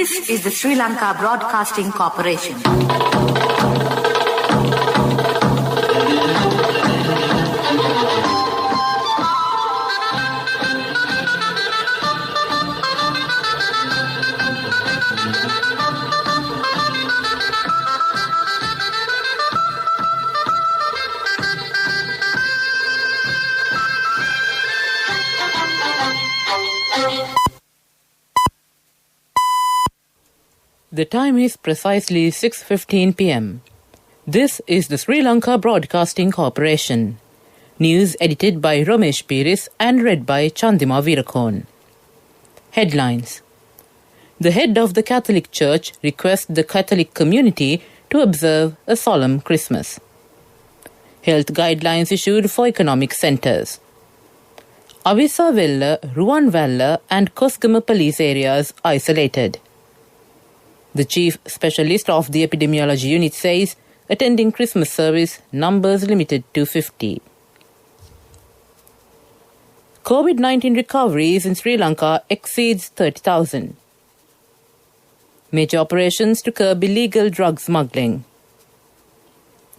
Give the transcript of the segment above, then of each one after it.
This is the Sri Lanka Broadcasting Corporation. The time is precisely 6:15 p.m. This is the Sri Lanka Broadcasting Corporation. News edited by Ramesh Piris and read by Chandima Veerakon. Headlines. The head of the Catholic Church requests the Catholic community to observe a solemn Christmas. Health guidelines issued for economic centres. Avisavella, Ruanvalla and Kosgama police areas isolated. The chief specialist of the epidemiology unit says attending Christmas service numbers limited to 50. COVID-19 recoveries in Sri Lanka exceeds 30,000. Major operations to curb illegal drug smuggling.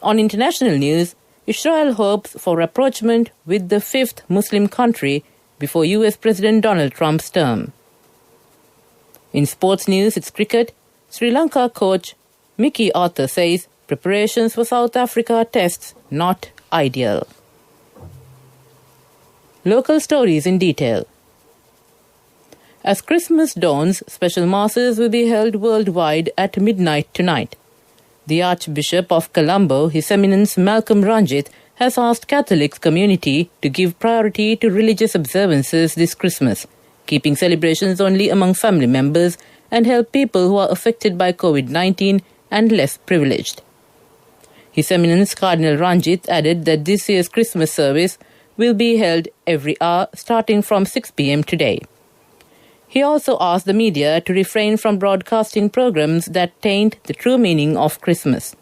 On international news, Israel hopes for rapprochement with the fifth Muslim country before US President Donald Trump's term. In sports news, it's cricket. Sri Lanka coach Mickey Arthur says preparations for South Africa tests not ideal. Local stories in detail. As Christmas dawns, special masses will be held worldwide at midnight tonight. The Archbishop of Colombo, His Eminence Malcolm Ranjith, has asked Catholic community to give priority to religious observances this Christmas, keeping celebrations only among family members and help people who are affected by COVID-19 and less privileged. His Eminence Cardinal Ranjith added that this year's Christmas service will be held every hour starting from 6 p.m. today. He also asked the media to refrain from broadcasting programs that taint the true meaning of Christmas.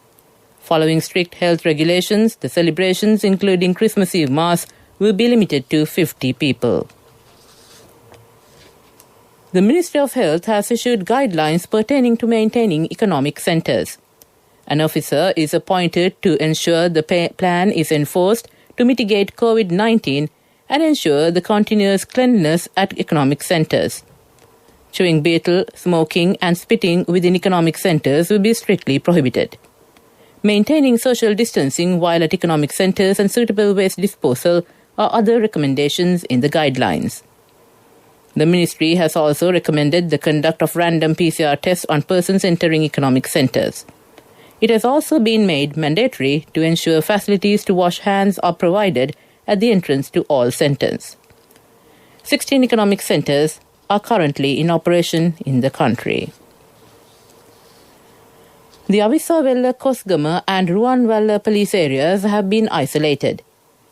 Following strict health regulations, the celebrations, including Christmas Eve Mass, will be limited to 50 people. The Ministry of Health has issued guidelines pertaining to maintaining economic centres. An officer is appointed to ensure the plan is enforced to mitigate COVID-19 and ensure the continuous cleanliness at economic centres. Chewing betel, smoking and spitting within economic centres will be strictly prohibited. Maintaining social distancing while at economic centres and suitable waste disposal are other recommendations in the guidelines. The ministry has also recommended the conduct of random PCR tests on persons entering economic centres. It has also been made mandatory to ensure facilities to wash hands are provided at the entrance to all centres. 16 economic centres are currently in operation in the country. The Avisavella, Kosgama and Ruanvalla police areas have been isolated.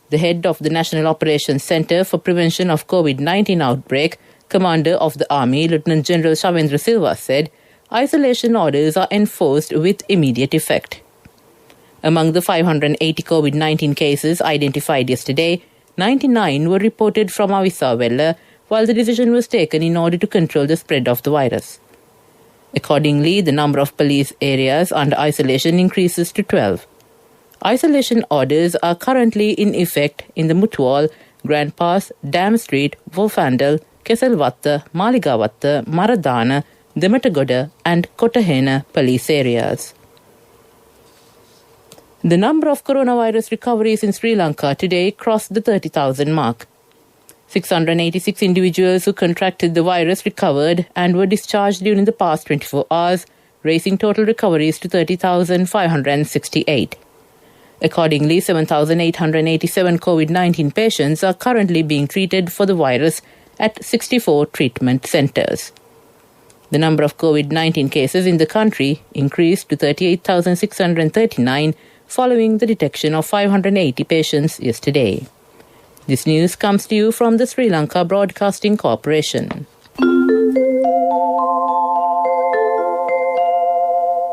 The head of the National Operations Centre for Prevention of COVID-19 Outbreak, Commander of the Army, Lieutenant General Shavendra Silva, said isolation orders are enforced with immediate effect. Among the 580 COVID-19 cases identified yesterday, 99 were reported from Avisavella, while the decision was taken in order to control the spread of the virus. Accordingly, the number of police areas under isolation increases to 12. Isolation orders are currently in effect in the Mutwal, Grand Pass, Dam Street, Wolfandel, Keselvatta, Maligavatta, Maradana, Dematagoda and Kotahena police areas. The number of coronavirus recoveries in Sri Lanka today crossed the 30,000 mark. 686 individuals who contracted the virus recovered and were discharged during the past 24 hours, raising total recoveries to 30,568. Accordingly, 7,887 COVID-19 patients are currently being treated for the virus at 64 treatment centres. The number of COVID-19 cases in the country increased to 38,639 following the detection of 580 patients yesterday. This news comes to you from the Sri Lanka Broadcasting Corporation.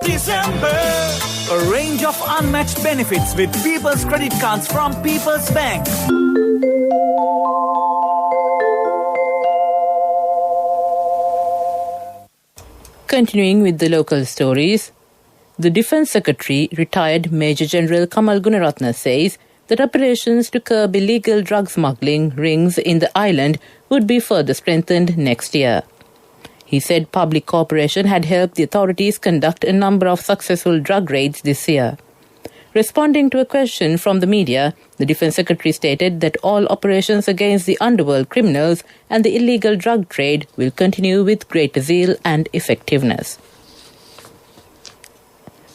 December, a range of unmatched benefits with People's Credit Cards from People's Bank. Continuing with the local stories, the Defence Secretary, retired Major General Kamal Gunaratne, says that operations to curb illegal drug smuggling rings in the island would be further strengthened next year. He said public cooperation had helped the authorities conduct a number of successful drug raids this year. Responding to a question from the media, the Defence Secretary stated that all operations against the underworld criminals and the illegal drug trade will continue with greater zeal and effectiveness.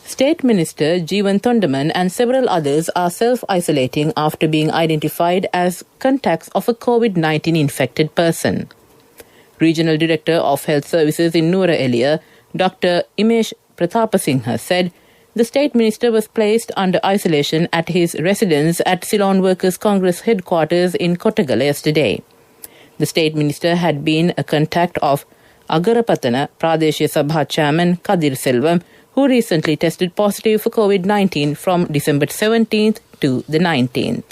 State Minister Jeevan Thondaman and several others are self-isolating after being identified as contacts of a COVID-19 infected person. Regional Director of Health Services in Nuwara Eliya, Dr. Imesh Pratapasinghe, said the State Minister was placed under isolation at his residence at Ceylon Workers' Congress headquarters in Kottagala yesterday. The State Minister had been a contact of Agarapatana Pradeshya Sabha Chairman Kadir Selvam, who recently tested positive for COVID-19 from December 17th to the 19th.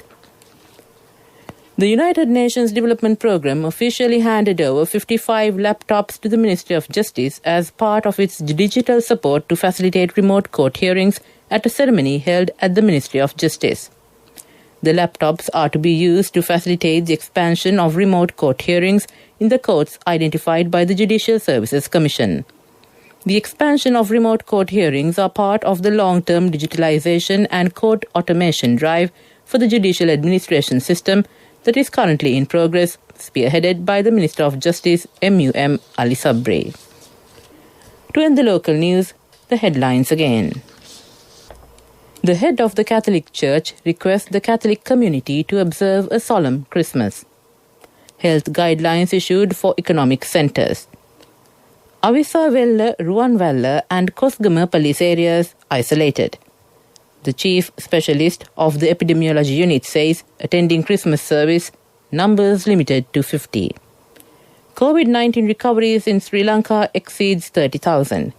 The United Nations Development Programme officially handed over 55 laptops to the Ministry of Justice as part of its digital support to facilitate remote court hearings at a ceremony held at the Ministry of Justice. The laptops are to be used to facilitate the expansion of remote court hearings in the courts identified by the Judicial Services Commission. The expansion of remote court hearings are part of the long-term digitalization and court automation drive for the judicial administration system that is currently in progress, spearheaded by the Minister of Justice MUM Ali Sabri. To end the local news, the headlines again. The head of the Catholic Church requests the Catholic community to observe a solemn Christmas. Health guidelines issued for economic centres. Avisavella, Ruanvalla and Kosgama police areas isolated. The chief specialist of the epidemiology unit says attending Christmas service, numbers limited to 50. COVID-19 recoveries in Sri Lanka exceeds 30,000.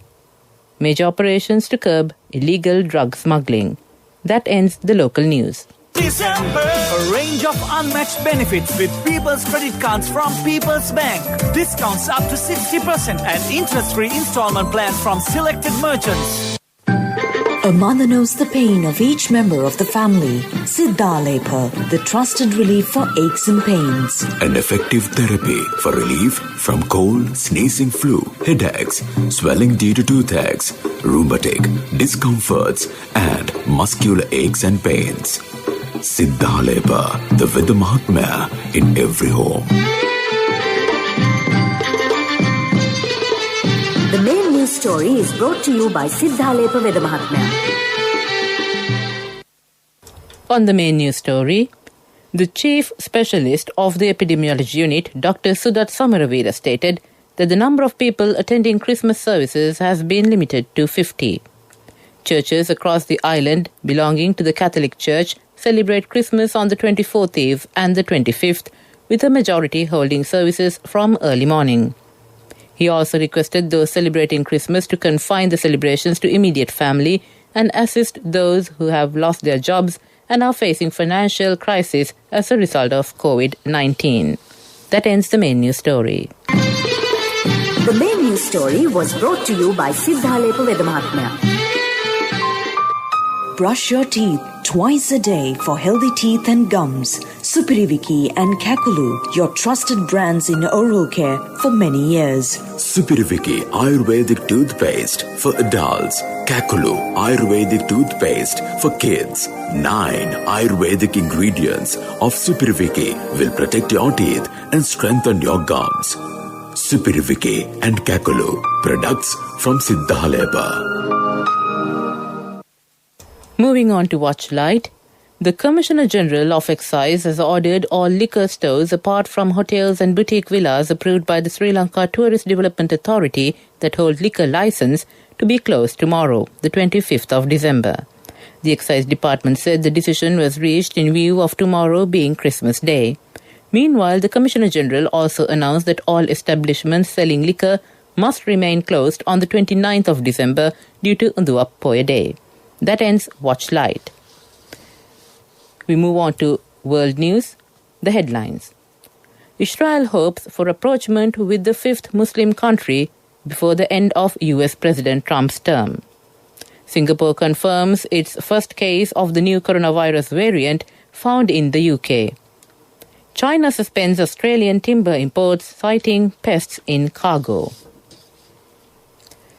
Major operations to curb illegal drug smuggling. That ends the local news. December, a range of unmatched benefits with People's Credit Cards from People's Bank. Discounts up to 60% and interest-free installment plan from selected merchants. A mother knows the pain of each member of the family. Siddhalepa, the trusted relief for aches and pains. An effective therapy for relief from cold, sneezing, flu, headaches, swelling due to toothaches, rheumatic, discomforts, and muscular aches and pains. Siddhalepa, the Vidamahatmya in every home. The main news story is brought to you by Siddhalepa Vedamahatmya. On the main news story, the chief specialist of the epidemiology unit, Dr. Sudat Samaravira, stated that the number of people attending Christmas services has been limited to 50. Churches across the island belonging to the Catholic Church celebrate Christmas on the 24th Eve and the 25th, with a majority holding services from early morning. He also requested those celebrating Christmas to confine the celebrations to immediate family and assist those who have lost their jobs and are facing financial crisis as a result of COVID-19. That ends the main news story. The main news story was brought to you by Siddhalepa Vedamahatmya. Brush your teeth twice a day for healthy teeth and gums. Supiriviki and Kakulu, your trusted brands in oral care for many years. Supiriviki Ayurvedic toothpaste for adults. Kakulu Ayurvedic toothpaste for kids. 9 Ayurvedic ingredients of Supiriviki will protect your teeth and strengthen your gums. Supiriviki and Kakulu, products from Siddhalepa. Moving on to Watchlight, the Commissioner General of Excise has ordered all liquor stores apart from hotels and boutique villas approved by the Sri Lanka Tourist Development Authority that hold liquor license to be closed tomorrow, the 25th of December. The Excise Department said the decision was reached in view of tomorrow being Christmas Day. Meanwhile, the Commissioner General also announced that all establishments selling liquor must remain closed on the 29th of December due to Unduap Poya Day. That ends Watchlight. We move on to world news, the headlines. Israel hopes for approachment with the fifth Muslim country before the end of US President Trump's term. Singapore confirms its first case of the new coronavirus variant found in the UK. China suspends Australian timber imports, citing pests in cargo.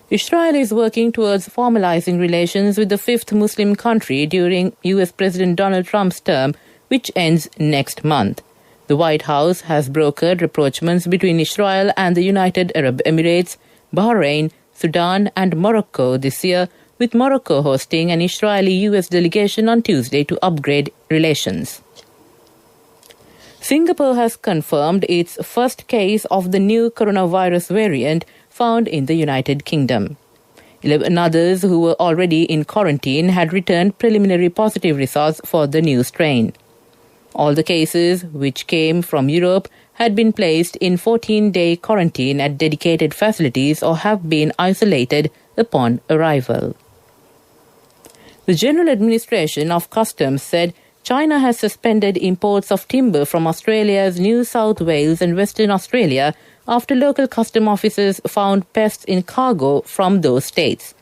Israel is working towards formalizing relations with the fifth Muslim country during US President Donald Trump's term, which ends next month. The White House has brokered rapprochements between Israel and the United Arab Emirates, Bahrain, Sudan and Morocco this year, with Morocco hosting an Israeli-US delegation on Tuesday to upgrade relations. Singapore has confirmed its first case of the new coronavirus variant found in the United Kingdom. 11 others who were already in quarantine had returned preliminary positive results for the new strain. All the cases, which came from Europe, had been placed in 14-day quarantine at dedicated facilities or have been isolated upon arrival. The General Administration of Customs said China has suspended imports of timber from Australia's New South Wales and Western Australia after local custom officers found pests in cargo from those states.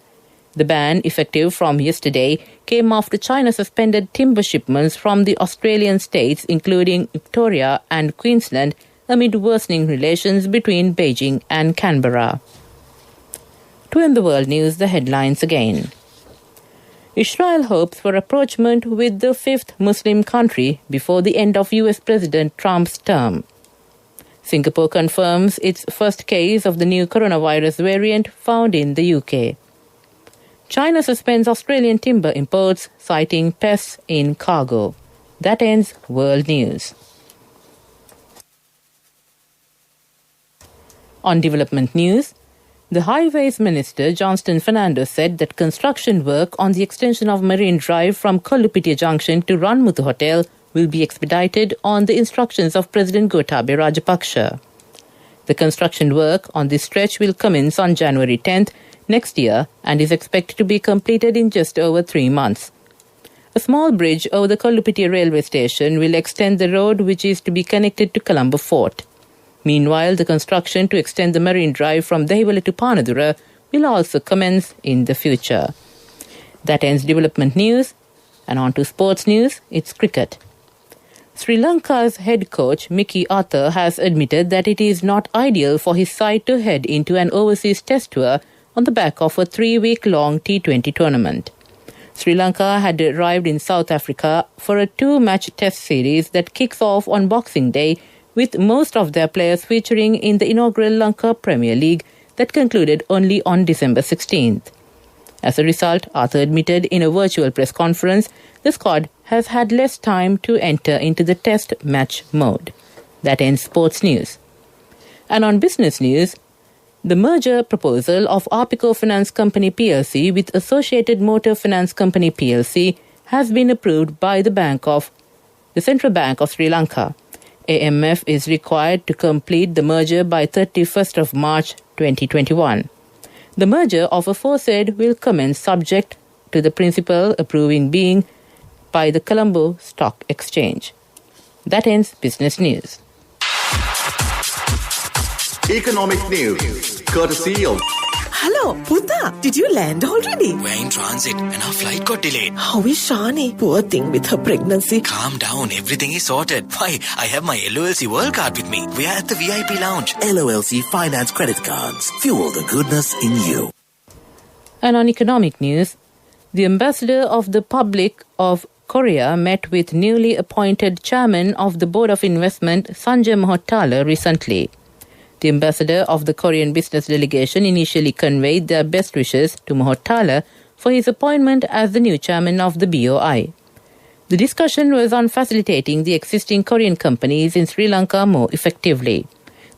The ban, effective from yesterday, came after China suspended timber shipments from the Australian states, including Victoria and Queensland, amid worsening relations between Beijing and Canberra. To end the world news, the headlines again. Israel hopes for rapprochement with the fifth Muslim country before the end of US President Trump's term. Singapore confirms its first case of the new coronavirus variant found in the UK. China suspends Australian timber imports, citing pests in cargo. That ends world news. On development news, the Highways Minister Johnston Fernando said that construction work on the extension of Marine Drive from Kollupitiya Junction to Ranmuthu Hotel will be expedited on the instructions of President Gotabaya Rajapaksa. The construction work on this stretch will commence on January 10th next year and is expected to be completed in just over 3 months. A small bridge over the Kollupitiya railway station will extend the road, which is to be connected to Colombo Fort. Meanwhile, the construction to extend the Marine Drive from Dehiwala to Panadura will also commence in the future. That ends development news. And on to sports news, it's cricket. Sri Lanka's head coach Mickey Arthur has admitted that it is not ideal for his side to head into an overseas test tour on the back of a 3-week-long T20 tournament. Sri Lanka had arrived in South Africa for a 2-match test series that kicks off on Boxing Day, with most of their players featuring in the inaugural Lanka Premier League that concluded only on December 16th. As a result, Arthur admitted in a virtual press conference, the squad has had less time to enter into the test match mode. That ends sports news. And on business news, the merger proposal of Arpico Finance Company plc with Associated Motor Finance Company plc has been approved by the Central Bank of Sri Lanka. AMF is required to complete the merger by 31st of March 2021. The merger of aforesaid will commence subject to the principal approving being by the Colombo Stock Exchange. That ends business news. Economic news, courtesy of... Hello, Puta. Did you land already? We're in transit and our flight got delayed. How is Shani? Poor thing with her pregnancy. Calm down, everything is sorted. Why, I have my LOLC World Card with me. We are at the VIP lounge. LOLC Finance Credit Cards. Fuel the goodness in you. And on economic news, the ambassador of the Republic of Korea met with newly appointed chairman of the Board of Investment, Sanjay Mahotala, recently. The ambassador of the Korean business delegation initially conveyed their best wishes to Mahotala for his appointment as the new chairman of the BOI. The discussion was on facilitating the existing Korean companies in Sri Lanka more effectively.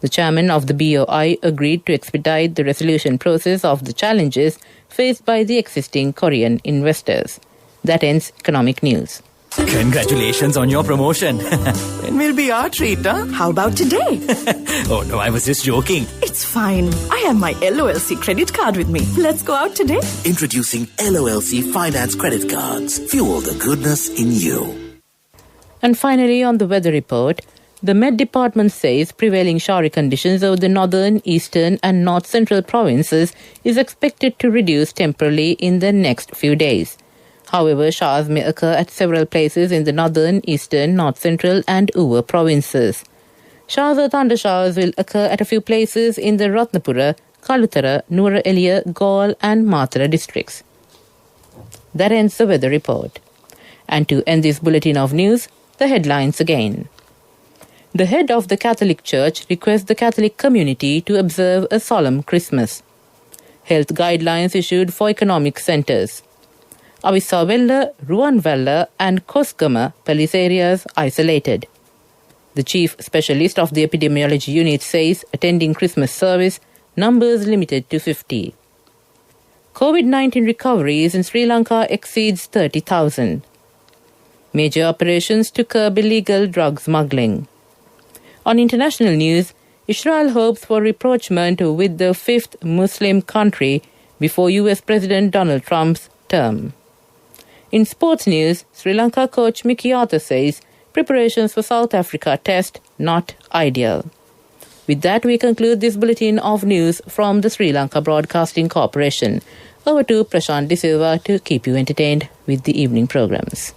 The chairman of the BOI agreed to expedite the resolution process of the challenges faced by the existing Korean investors. That ends economic news. Congratulations on your promotion. When will be our treat, huh? How about today? Oh no, I was just joking. It's fine. I have my LOLC credit card with me. Let's go out today. Introducing LOLC Finance Credit Cards. Fuel the goodness in you. And finally, on the weather report, The Met Department says prevailing showery conditions over the northern, eastern and north central provinces is expected to reduce temporarily in the next few days. However, showers may occur at several places in the northern, eastern, north central and Uva provinces. Showers or thunder showers will occur at a few places in the Ratnapura, Kalutara, Nuwara Eliya, Gaul and Matara districts. That ends the weather report. And to end this bulletin of news, the headlines again. The head of the Catholic Church requests the Catholic community to observe a solemn Christmas. Health guidelines issued for economic centres. Avisavella, Ruanvella and Koskama police areas isolated. The chief specialist of the epidemiology unit says attending Christmas service numbers limited to 50. COVID-19 recoveries in Sri Lanka exceeds 30,000. Major operations to curb illegal drug smuggling. On international news, Israel hopes for rapprochement with the fifth Muslim country before US President Donald Trump's term. In sports news, Sri Lanka coach Mickey Arthur says preparations for South Africa test not ideal. With that, we conclude this bulletin of news from the Sri Lanka Broadcasting Corporation. Over to Prashant De Silva to keep you entertained with the evening programs.